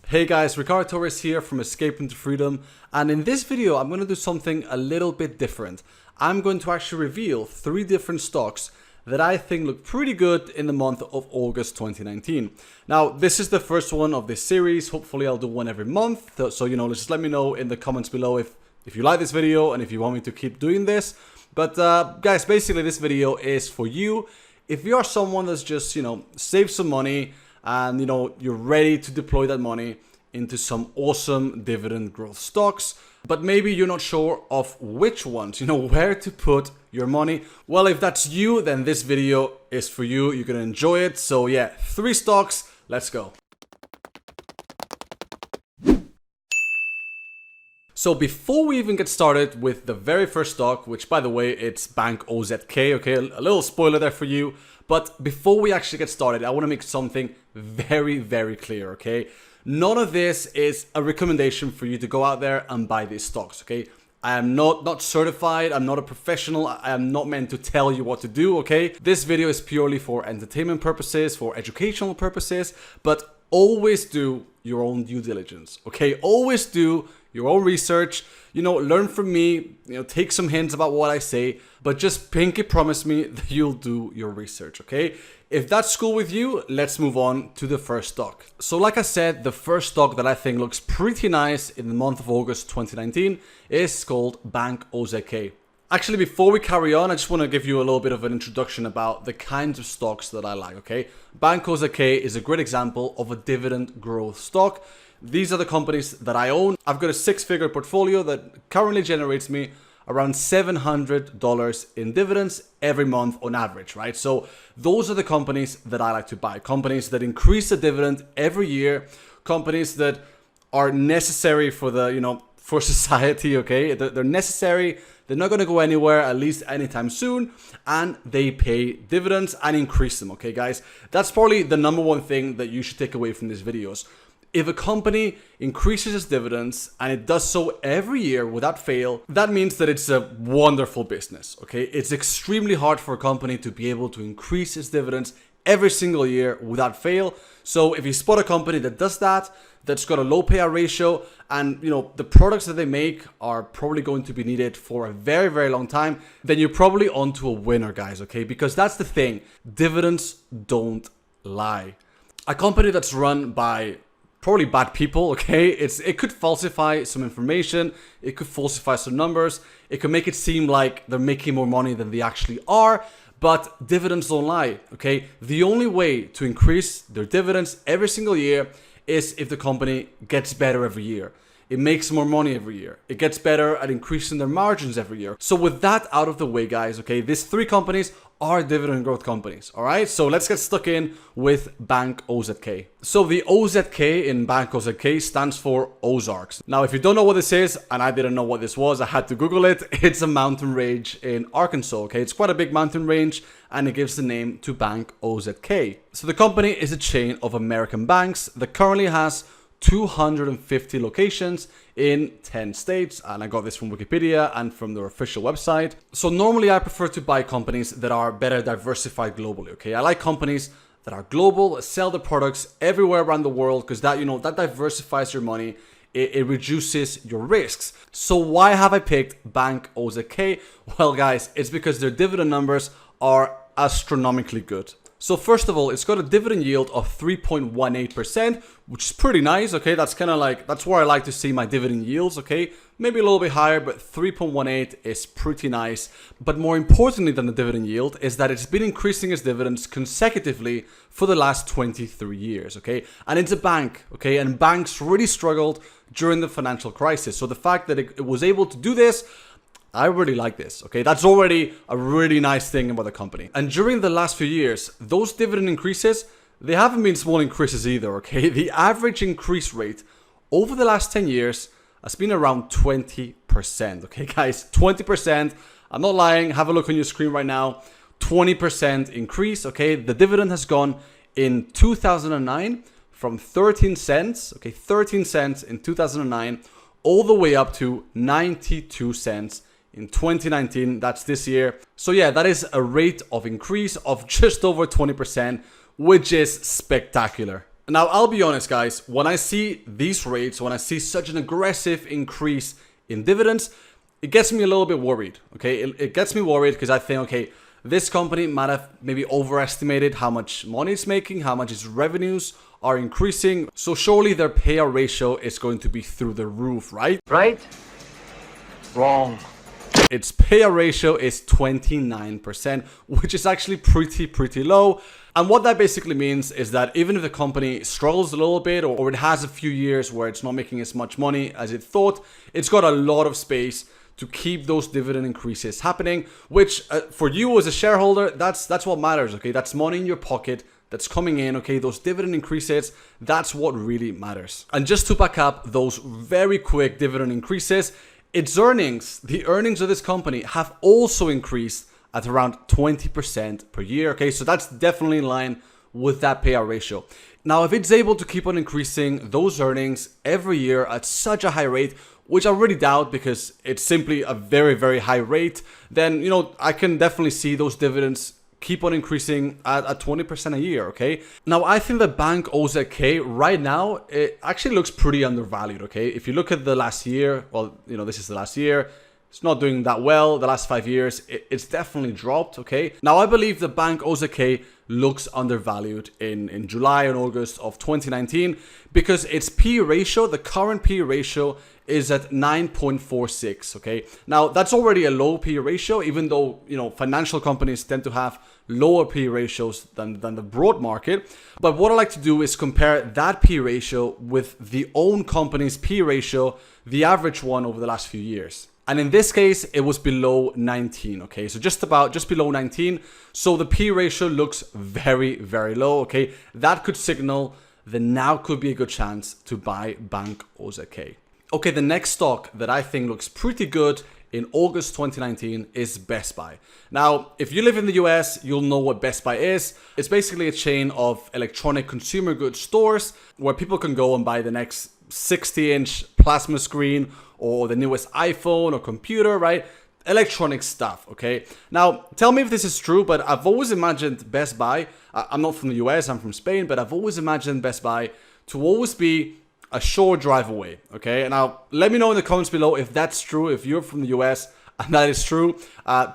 Hey guys, Ricardo Torres here from Escaping to Freedom, and in this video I'm going to do something a little bit different. I'm going to actually reveal 3 different stocks that I think look pretty good in the month of August 2019. Now, this is the first one of this series. Hopefully I'll do one every month, so just let me know in the comments below if you like this video and if you want me to keep doing this. But guys, basically this video is for you. If you are someone that's just, saved some money and you're ready to deploy that money into some awesome dividend growth stocks, but maybe you're not sure of which ones, where to put your money. Well, if that's you, then this video is for you. You're gonna enjoy it. So yeah, 3 stocks, let's go. So before we even get started with the very first stock, which by the way, it's Bank OZK, okay, a little spoiler there for you. But before we actually get started, I want to make something very, very clear, okay? None of this is a recommendation for you to go out there and buy these stocks, okay? I am not certified, I'm not a professional, I am not meant to tell you what to do, okay? This video is purely for entertainment purposes, for educational purposes, but always do your own due diligence, okay? Always do your own research, learn from me, take some hints about what I say, but just pinky promise me that you'll do your research, okay? If that's cool with you, let's move on to the first stock. So like I said, the first stock that I think looks pretty nice in the month of August 2019 is called Bank OZK. Actually, before we carry on, I just want to give you a little bit of an introduction about the kinds of stocks that I like, okay? Bank OZK is a great example of a dividend growth stock. These are the companies that I own. I've got a 6-figure portfolio that currently generates me around $700 in dividends every month on average, right? So those are the companies that I like to buy. Companies that increase the dividend every year. Companies that are necessary for the, for society, okay? They're necessary. They're not going to go anywhere, at least anytime soon. And they pay dividends and increase them, okay, guys? That's probably the number one thing that you should take away from these videos. If a company increases its dividends and it does so every year without fail, that means that it's a wonderful business, okay? It's extremely hard for a company to be able to increase its dividends every single year without fail. So if you spot a company that does that, that's got a low payout ratio, and the products that they make are probably going to be needed for a very, very long time, then you're probably onto a winner, guys, okay? Because that's the thing, dividends don't lie. A company that's run by probably bad people, okay? It could falsify some information, it could falsify some numbers, it could make it seem like they're making more money than they actually are, but dividends don't lie, okay? The only way to increase their dividends every single year is if the company gets better every year. It makes more money every year. It gets better at increasing their margins every year. So with that out of the way, guys, okay, these 3 companies are dividend growth companies, all right? So let's get stuck in with Bank OZK. So the OZK in Bank OZK stands for Ozarks. Now, if you don't know what this is, and I didn't know what this was, I had to Google it. It's a mountain range in Arkansas, okay? It's quite a big mountain range, and it gives the name to Bank OZK. So the company is a chain of American banks that currently has 250 locations in 10 states, and I got this from Wikipedia and from their official website. So normally I prefer to buy companies that are better diversified globally, okay? I like companies that are global, sell their products everywhere around the world, because that, that diversifies your money. It reduces your risks. So why have I picked Bank OZK? Well, guys, it's because their dividend numbers are astronomically good. So first of all, it's got a dividend yield of 3.18%, which is pretty nice, okay? That's kind of like, that's where I like to see my dividend yields, okay? Maybe a little bit higher, but 3.18 is pretty nice. But more importantly than the dividend yield is that it's been increasing its dividends consecutively for the last 23 years, okay? And it's a bank, okay? And banks really struggled during the financial crisis. So the fact that it was able to do this, I really like this, okay? That's already a really nice thing about the company. And during the last few years, those dividend increases, they haven't been small increases either, okay? The average increase rate over the last 10 years has been around 20%, okay, guys? 20%, I'm not lying, have a look on your screen right now. 20% increase, okay? The dividend has gone in 2009 from 13 cents, okay? 13 cents in 2009, all the way up to 92 cents in 2019, that's this year. So yeah, that is a rate of increase of just over 20%, which is spectacular. Now, I'll be honest, guys, when I see these rates, when I see such an aggressive increase in dividends, it gets me a little bit worried, okay? It gets me worried because I think, okay, this company might have maybe overestimated how much money it's making, how much its revenues are increasing. So surely their payout ratio is going to be through the roof, right? Right? Wrong. Its payout ratio is 29%, which is actually pretty low. And what that basically means is that even if the company struggles a little bit, or it has a few years where it's not making as much money as it thought, it's got a lot of space to keep those dividend increases happening, which for you as a shareholder, that's what matters, okay? That's money in your pocket that's coming in, okay? Those dividend increases, that's what really matters. And just to back up those very quick dividend increases, its earnings, the earnings of this company have also increased at around 20% per year, okay? So that's definitely in line with that payout ratio. Now, if it's able to keep on increasing those earnings every year at such a high rate, which I really doubt because it's simply a very high rate, then, you know, I can definitely see those dividends keep on increasing at 20% a year, okay? Now, I think the bank OZK right now, it actually looks pretty undervalued, okay? If you look at the last year, well, you know, this is the last year, it's not doing that well. The last 5 years, it's definitely dropped, okay? Now, I believe the bank OZK looks undervalued in July and August of 2019 because its P ratio, the current P ratio, is at 9.46, okay? Now, that's already a low P ratio, even though, you know, financial companies tend to have lower P ratios than the broad market. But what I like to do is compare that P ratio with the own company's P ratio, the average one over the last few years. And in this case, it was below 19, okay? So just below 19. So the P ratio looks very low, okay? That could signal that now could be a good chance to buy Bank OZK. Okay, the next stock that I think looks pretty good in August 2019 is Best Buy. Now, if you live in the US, you'll know what Best Buy is. It's basically a chain of electronic consumer goods stores where people can go and buy the next 60-inch plasma screen or the newest iPhone or computer, right? Electronic stuff, okay? Now, tell me if this is true, but I've always imagined Best Buy, I'm not from the US, I'm from Spain, but I've always imagined Best Buy to always be a short drive away, okay? And now, let me know in the comments below if that's true, if you're from the US and that is true.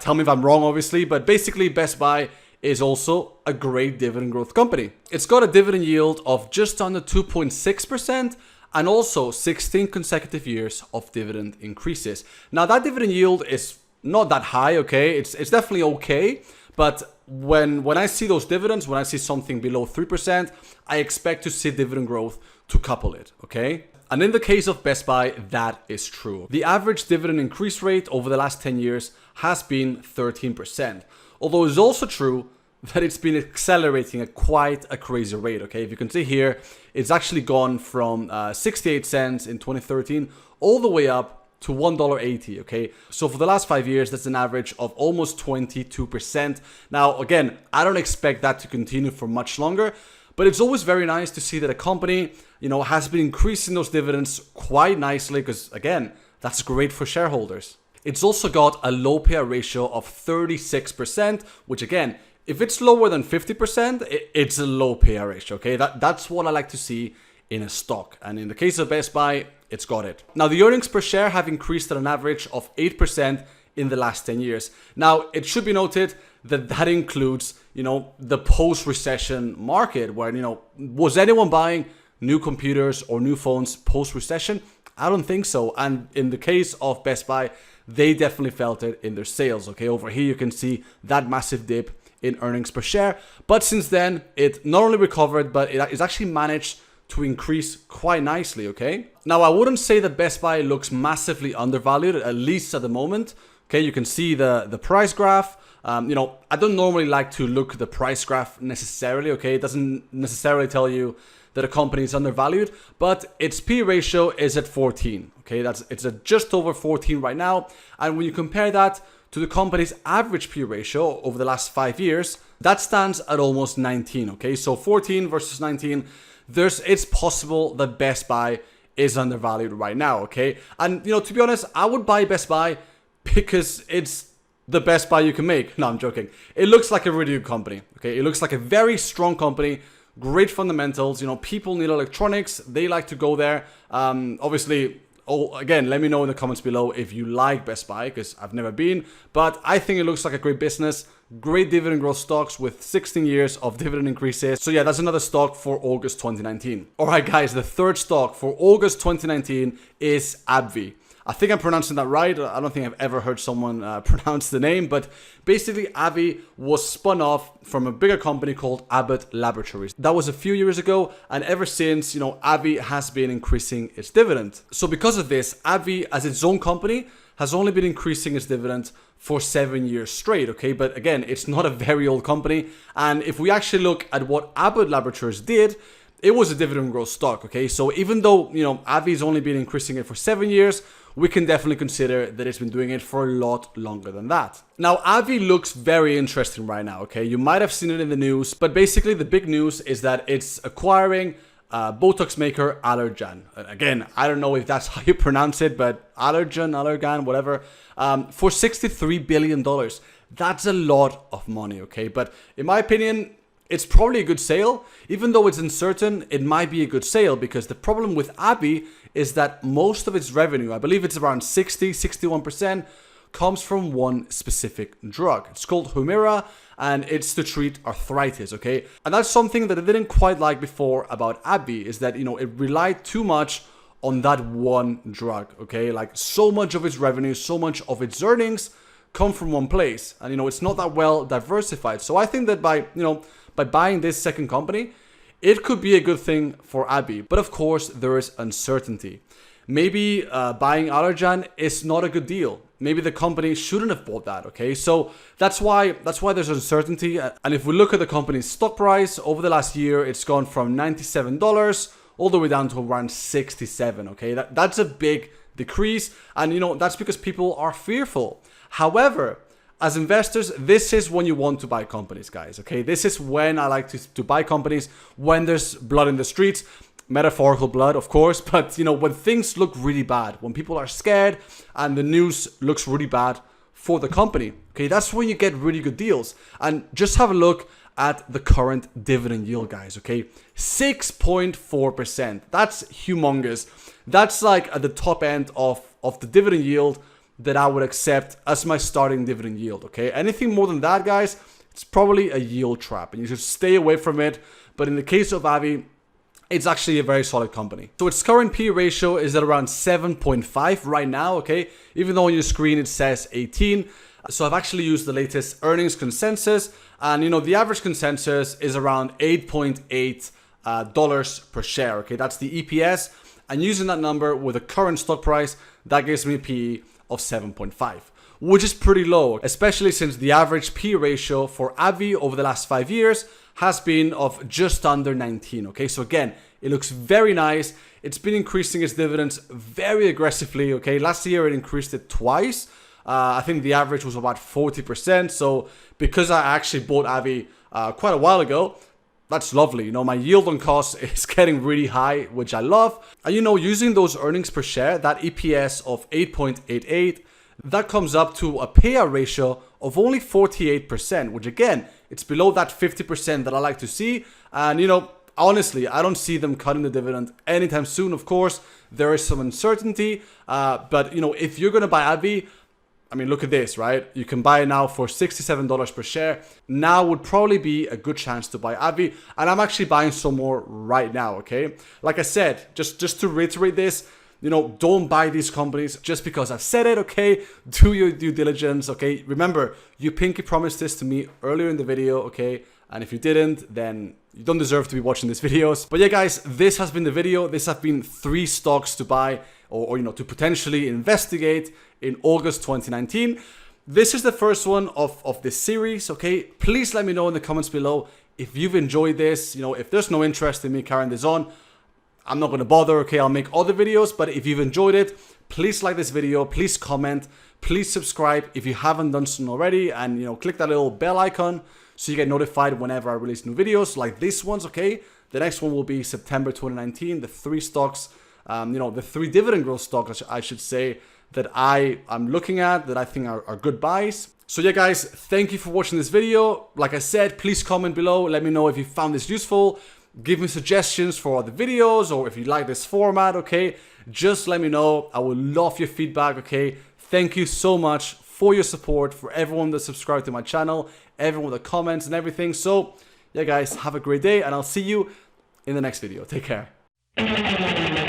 Tell me if I'm wrong, obviously, but basically Best Buy is also a great dividend growth company. It's got a dividend yield of just under 2.6%, and also 16 consecutive years of dividend increases. Now, that dividend yield is not that high, okay? It's definitely okay, but when I see those dividends, when I see something below 3%, I expect to see dividend growth to couple it, okay? And in the case of Best Buy, that is true. The average dividend increase rate over the last 10 years has been 13%. Although it's also true that it's been accelerating at quite a crazy rate, okay? If you can see here, it's actually gone from 68 cents in 2013 all the way up to $1.80, okay? So for the last 5 years, that's an average of almost 22%. Now, again, I don't expect that to continue for much longer, but it's always very nice to see that a company, you know, has been increasing those dividends quite nicely because, again, that's great for shareholders. It's also got a low payout ratio of 36%, which again, if it's lower than 50%, it's a low payout ratio, okay? That's what I like to see in a stock. And in the case of Best Buy, it's got it. Now, the earnings per share have increased at an average of 8% in the last 10 years. Now, it should be noted that that includes, you know, the post-recession market where, you know, was anyone buying new computers or new phones post-recession? I don't think so. And in the case of Best Buy, they definitely felt it in their sales, okay? Over here, you can see that massive dip in earnings per share. But since then, it not only recovered, but it's actually managed to increase quite nicely, okay? Now, I wouldn't say that Best Buy looks massively undervalued, at least at the moment. Okay, you can see the price graph. You know, I don't normally like to look at the price graph necessarily, okay? It doesn't necessarily tell you that a company is undervalued, but its P ratio is at 14, okay? It's at just over 14 right now. And when you compare that to the company's average P ratio over the last 5 years, that stands at almost 19, okay? So 14 versus 19, it's possible that Best Buy is undervalued right now, okay? And, you know, to be honest, I would buy Best Buy because it's the best buy you can make. No, I'm joking. It looks like a really good company, okay? It looks like a very strong company, great fundamentals. You know, people need electronics. They like to go there. Obviously, again, let me know in the comments below if you like Best Buy, because I've never been. But I think it looks like a great business. Great dividend growth stocks with 16 years of dividend increases. So yeah, that's another stock for August 2019. All right, guys, the third stock for August 2019 is Abbvie. I think I'm pronouncing that right. I don't think I've ever heard someone pronounce the name, but basically Abbvie was spun off from a bigger company called Abbott Laboratories. That was a few years ago, and ever since, you know, Abbvie has been increasing its dividend. So because of this, Abbvie as its own company has only been increasing its dividend for 7 years straight, okay? But again, it's not a very old company, and if we actually look at what Abbott Laboratories did, it was a dividend growth stock, okay? So even though, you know, Abbvie's only been increasing it for 7 years, we can definitely consider that it's been doing it for a lot longer than that. Now, Abbvie looks very interesting right now, okay? You might have seen it in the news, but basically the big news is that it's acquiring Botox maker Allergan. Again, I don't know if that's how you pronounce it, but Allergan, whatever, for $63 billion. That's a lot of money, okay? But in my opinion, it's probably a good sale. Even though it's uncertain, it might be a good sale, because the problem with Abbvie is that most of its revenue, I believe it's around 61%, comes from one specific drug. It's called Humira, and it's to treat arthritis, okay? And that's something that I didn't quite like before about Abbvie, is that, you know, it relied too much on that one drug, okay? Like, so much of its revenue, so much of its earnings come from one place, and, you know, it's not that well diversified. So I think that by buying this second company, it could be a good thing for Abbvie. But of course, there is uncertainty. Maybe buying Allergan is not a good deal. Maybe the company shouldn't have bought that, okay? So that's why there's uncertainty. And if we look at the company's stock price over the last year, it's gone from $97 all the way down to around $67, okay? That's a big decrease. And, you know, that's because people are fearful. However, as investors, this is when you want to buy companies, guys, okay? This is when I like to buy companies, when there's blood in the streets. Metaphorical blood, of course, but, you know, when things look really bad, when people are scared and the news looks really bad for the company, okay? That's when you get really good deals. And just have a look at the current dividend yield, guys, okay? 6.4%. That's humongous. That's like at the top end of the dividend yield that I would accept as my starting dividend yield, okay? Anything more than that, guys, it's probably a yield trap, and you should stay away from it. But in the case of Abbvie, it's actually a very solid company. So its current P ratio is at around 7.5 right now, okay? Even though on your screen it says 18. So I've actually used the latest earnings consensus, and, you know, the average consensus is around $8.8 per share, okay? That's the EPS, and using that number with the current stock price, that gives me a PE of 7.5, which is pretty low, especially since the average P ratio for Abbvie over the last 5 years has been of just under 19, okay? So again, it looks very nice. It's been increasing its dividends very aggressively, okay? Last year, it increased it twice. I think the average was about 40%. So because I actually bought Abbvie quite a while ago, that's lovely. You know, my yield on cost is getting really high, which I love. And, you know, using those earnings per share, that EPS of 8.88, that comes up to a payout ratio of only 48%, which again, it's below that 50% that I like to see. And, you know, honestly, I don't see them cutting the dividend anytime soon. Of course, there is some uncertainty. But, you know, if you're going to buy Abbvie, I mean, look at this, right? You can buy it now for $67 per share. Now would probably be a good chance to buy Abbvie. And I'm actually buying some more right now, okay? Like I said, just to reiterate this, you know, don't buy these companies just because I've said it, okay? Do your due diligence, okay? Remember, you pinky promised this to me earlier in the video, okay? And if you didn't, then you don't deserve to be watching these videos. But yeah, guys, this has been the video. This has been 3 stocks to buy or you know, to potentially investigate in August 2019. This is the first one of this series, okay? Please let me know in the comments below if you've enjoyed this. You know, if there's no interest in me carrying this on, I'm not going to bother, okay? I'll make other videos, but if you've enjoyed it, please like this video, please comment, please subscribe if you haven't done so already, and, you know, click that little bell icon so you get notified whenever I release new videos like this ones, okay? The next one will be September 2019, the 3 stocks, you know, the 3 dividend growth stocks, I should say, that I'm looking at, that I think are good buys. So yeah, guys, thank you for watching this video. Like I said, please comment below, let me know if you found this useful. give me suggestions for other videos, or if you like this format, okay? Just let me know. I would love your feedback, okay? Thank you so much for your support, for everyone that subscribed to my channel, everyone that comments and everything. So, yeah guys, have a great day, and I'll see you in the next video. Take care.